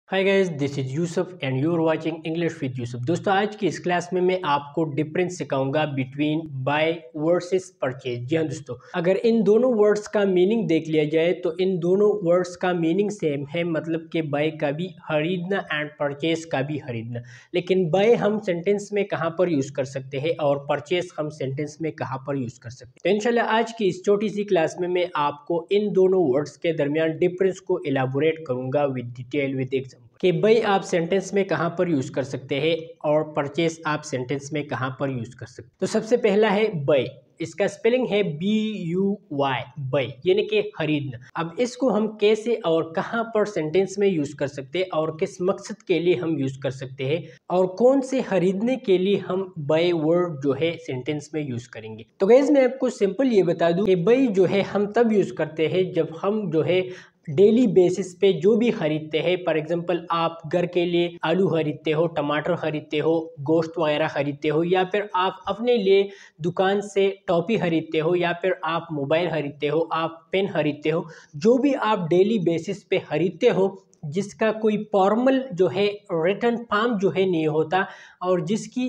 Hi guys, this is Yusuf and you are watching English with Yusuf. दोस्तों, आज की इस क्लास में मैं आपको डिफरेंस सिखाऊंगा बिटवीन बाय वर्सेस परचेज। जी हाँ दोस्तों, अगर इन दोनों वर्ड्स का मीनिंग देख लिया जाए तो इन दोनों वर्ड्स का मीनिंग सेम है, मतलब कि बाय का भी खरीदना एंड परचेज का भी खरीदना। लेकिन बाय हम सेंटेंस में कहाँ पर यूज कर सकते हैं और परचेज हम सेंटेंस में कहाँ पर यूज कर सकते हैं। तो इंशाल्लाह आज की इस छोटी सी क्लास में मैं आपको इन दोनों वर्ड्स के दरमियान डिफरेंस को इलाबोरेट करूंगा विद डिटेल विद एग्जाम्पल कि बाय आप सेंटेंस में कहाँ पर यूज कर सकते हैं और परचेस आप सेंटेंस में कहाँ पर यूज कर सकते हैं। तो सबसे पहला है बाय, इसका स्पेलिंग है BUY, बाय यानी कि खरीदना। अब इसको हम कैसे और कहाँ पर सेंटेंस में यूज कर सकते हैं और किस मकसद के लिए हम यूज कर सकते हैं और कौन से खरीदने के लिए हम बाय वर्ड जो है सेंटेंस में यूज करेंगे। तो गाइस मैं आपको सिंपल ये बता दूं कि बाय जो है हम तब यूज करते हैं जब हम जो है डेली बेसिस पे जो भी खरीदते हैं। फॉर एग्जांपल आप घर के लिए आलू खरीदते हो, टमाटर खरीदते हो, गोश्त वगैरह खरीदते हो, या फिर आप अपने लिए दुकान से टॉफी खरीदते हो, या फिर आप मोबाइल खरीदते हो, आप पेन खरीदते हो। जो भी आप डेली बेसिस पे खरीदते हो जिसका कोई फॉर्मल जो है रिटर्न फॉर्म जो है नहीं होता और जिसकी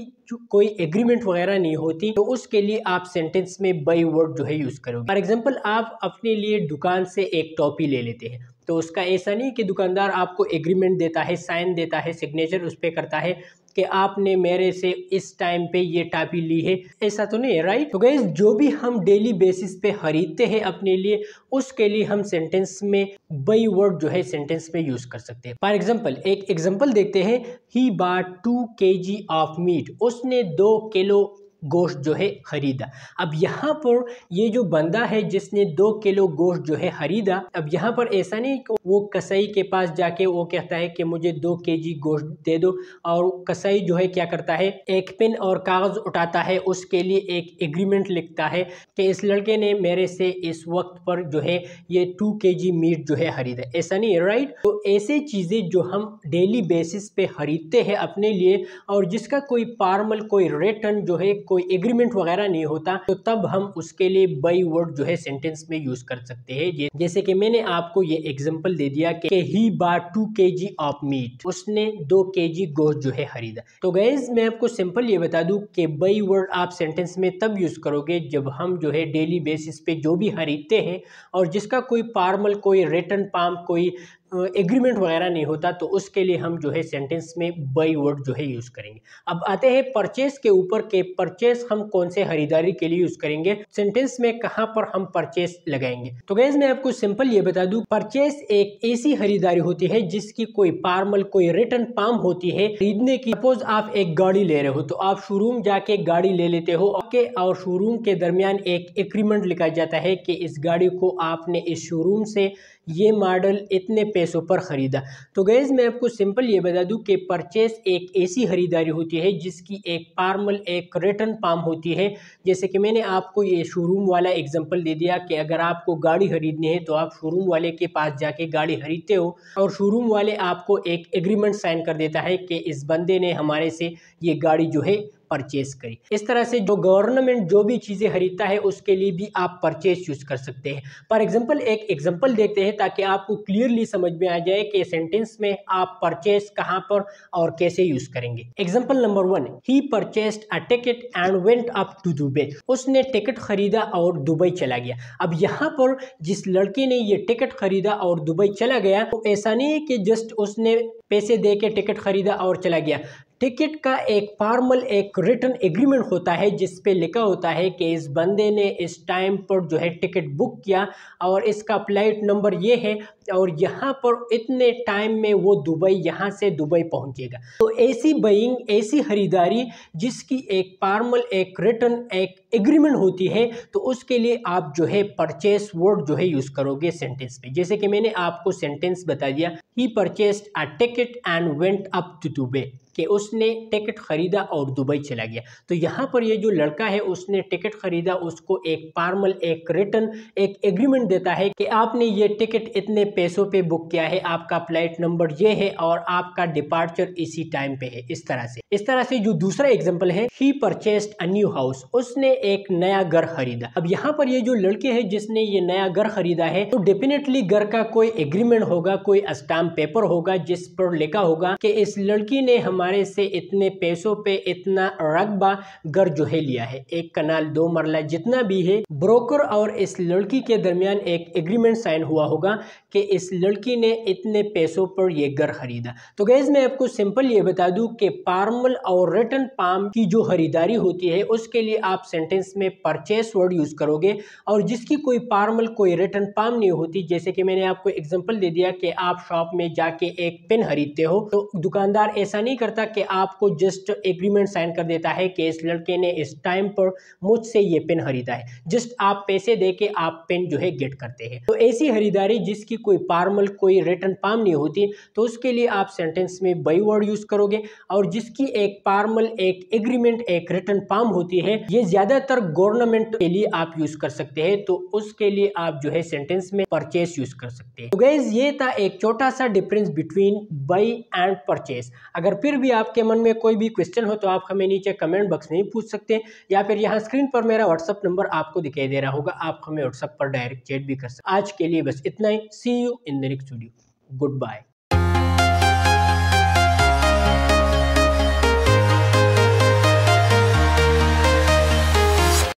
कोई एग्रीमेंट वगैरह नहीं होती, तो उसके लिए आप सेंटेंस में बाय वर्ड जो है यूज करोगे। फॉर एग्जांपल आप अपने लिए दुकान से एक टॉफी ले लेते हैं, तो उसका ऐसा नहीं कि दुकानदार आपको एग्रीमेंट देता है, साइन देता है, सिग्नेचर उस पर करता है कि आपने मेरे से इस टाइम पे ये टॉफी ली है, ऐसा तो नहीं है, राइट। तो गाइस जो भी हम डेली बेसिस पे खरीदते हैं अपने लिए, उसके लिए हम सेंटेंस में बाय वर्ड जो है सेंटेंस में यूज कर सकते हैं। फॉर एग्जांपल एक एग्जांपल देखते हैं, he bought 2 kg of meat, उसने 2 किलो गोश्त जो है खरीदा। अब यहाँ पर ये जो बंदा है जिसने 2 किलो गोश्त जो है खरीदा, अब यहाँ पर ऐसा नहीं कि वो कसाई के पास जाके वो कहता है कि मुझे 2 kg गोश्त दे दो, और कसाई जो है क्या करता है, एक पेन और कागज उठाता है, उसके लिए एक एग्रीमेंट लिखता है कि इस लड़के ने मेरे से इस वक्त पर जो है ये 2 kg मीट जो है खरीदा। ऐसा नहीं है, राइट। तो ऐसे चीजें जो हम डेली बेसिस पे खरीदते हैं अपने लिए और जिसका कोई फॉर्मल कोई रिटर्न जो है कोई एग्रीमेंट वगैरह नहीं होता, तो तब हम उसके लिए बाय वर्ड जो है सेंटेंस में यूज कर सकते हैं। जैसे कि मैंने आपको ये एग्जांपल दे दिया कि he bought 2 kg of meat, उसने 2 kg गोश्त जो है खरीदा। तो गाइस मैं आपको सिंपल ये बता दूं कि बाय वर्ड आप सेंटेंस में तब यूज करोगे जब हम जो है डेली बेसिस पे जो भी खरीदते हैं और जिसका कोई फॉर्मल कोई रिटर्न फॉर्म कोई एग्रीमेंट वगैरह नहीं होता, तो उसके लिए हम जो है सेंटेंस में बाय वर्ड जो है यूज करेंगे। अब आते हैं परचेस के ऊपर के परचेस हम कौन से खरीदारी के लिए यूज करेंगे, सेंटेंस में कहां पर हम परचेस लगाएंगे। तो गाइस मैं आपको सिंपल ये बता दूं, परचेस एक ऐसी खरीदारी होती है जिसकी कोई फॉर्मल कोई रिटर्न फॉर्म होती है खरीदने की। सपोज आप एक गाड़ी ले रहे हो, तो आप शोरूम जाके गाड़ी ले लेते हो और शोरूम के दरमियान एक एग्रीमेंट लिखा जाता है कि इस गाड़ी को आपने इस शोरूम से ये मॉडल इतने पैसों पर खरीदा। तो गाइस मैं आपको सिंपल ये बता दूं कि परचेस एक ऐसी खरीदारी होती है जिसकी एक फॉर्मल एक रिटर्न फॉर्म होती है। जैसे कि मैंने आपको ये शोरूम वाला एग्जांपल दे दिया कि अगर आपको गाड़ी खरीदनी है तो आप शोरूम वाले के पास जाके गाड़ी खरीदते हो और शोरूम वाले आपको एक एग्रीमेंट साइन कर देता है कि इस बंदे ने हमारे से ये गाड़ी जो है परचेस करी। इस तरह से जो गवर्नमेंट जो भी चीजें खरीदता है उसके लिए भी आप परचेस यूज कर सकते हैं। फॉर एग्जांपल एक एग्जांपल देखते हैं ताकि आपको क्लियरली समझ में आ जाए कि सेंटेंस में आप परचेस कहां पर और कैसे यूज करेंगे। Example number 1, he purchased a ticket and went up to Dubai, उसने टिकट खरीदा और दुबई चला गया। अब यहाँ पर जिस लड़के ने ये टिकट खरीदा और दुबई चला गया, तो ऐसा नहीं है कि जस्ट उसने पैसे दे के टिकट खरीदा और चला गया। टिकट का एक फॉर्मल एक रिटर्न एग्रीमेंट होता है जिस पे लिखा होता है कि इस बंदे ने इस टाइम पर जो है टिकट बुक किया और इसका फ्लाइट नंबर ये है और यहाँ पर इतने टाइम में वो दुबई यहाँ से दुबई पहुँचेगा। तो ऐसी बाइंग ऐसी खरीदारी जिसकी एक फॉर्मल एक रिटर्न एक एग्रीमेंट होती है, तो उसके लिए आप जो है परचेस वर्ड जो है यूज करोगे सेंटेंस में। जैसे कि मैंने आपको सेंटेंस बता दिया, he purchased a ticket and went up to Dubai, कि उसने टिकट खरीदा और दुबई चला गया। तो यहाँ पर ये जो लड़का है उसने टिकट खरीदा, उसको एक फॉर्मल एक रिटर्न एक एग्रीमेंट देता है कि आपने ये टिकट इतने पैसों पे बुक किया है, आपका फ्लाइट नंबर ये है और आपका डिपार्चर इसी टाइम पे है। इस तरह से जो दूसरा एग्जांपल है, ही परचेस्ड अ न्यू हाउस, उसने एक नया घर खरीदा। अब यहाँ पर ये जो लड़के हैं जिसने ये नया घर खरीदा है, तो डेफिनेटली घर का कोई एग्रीमेंट होगा, कोई स्टाम्प पेपर होगा जिस पर लिखा होगा कि इस लड़की ने हमारे से इतने पैसों पे इतना रकबा घर जो है लिया है, 1 कनाल 2 मरला जितना भी है। ब्रोकर और इस लड़की के दरमियान एक एग्रीमेंट साइन हुआ होगा कि इस लड़की ने इतने पैसों पर यह घर खरीदा। तो गाइस मैं आपको सिंपल ये बता दूं कि फॉर्मल और रिटन पाम की जो खरीदारी होती है उसके लिए आप सेंटेंस में परचेस वर्ड यूज करोगे, और जिसकी कोई फॉर्मल कोई रिटन पाम नहीं होती, जैसे कि मैंने आपको एग्जांपल दे दिया कि आप शॉप में जाके एक पेन खरीदते हो, तो दुकानदार ऐसा नहीं करता कि आपको जस्ट एग्रीमेंट साइन कर देता है कि इस लड़के ने इस टाइम पर मुझसे ये पेन खरीदा है, जस्ट आप पैसे दे के आप पेन जो है गेट करते हैं। तो ऐसी खरीदारी जिसकी कोई फॉर्मल कोई रिटन पाम नहीं होती, तो उसके लिए आप सेंटेंस में बाई वर्ड यूज करोगे, और जिसकी एक फॉर्मल एक एग्रीमेंट एक रिटन पाम होती है, ये ज्यादातर गवर्नमेंट के लिए आप यूज कर सकते हैं, तो उसके लिए आप जो है सेंटेंस में परचेस यूज कर सकते हैं। तो गाइस ये था एक छोटा सा difference between by and purchase. अगर फिर भी आपके मन में कोई भी क्वेश्चन हो तो आप हमें नीचे कमेंट बॉक्स में पूछ सकते हैं, या फिर यहाँ स्क्रीन पर मेरा व्हाट्सअप नंबर आपको दिखाई दे रहा होगा, आप हमें व्हाट्सअप पर डायरेक्ट चैट भी कर सकते हैं। आज के लिए बस इतना ही। See you in the next video. Good bye.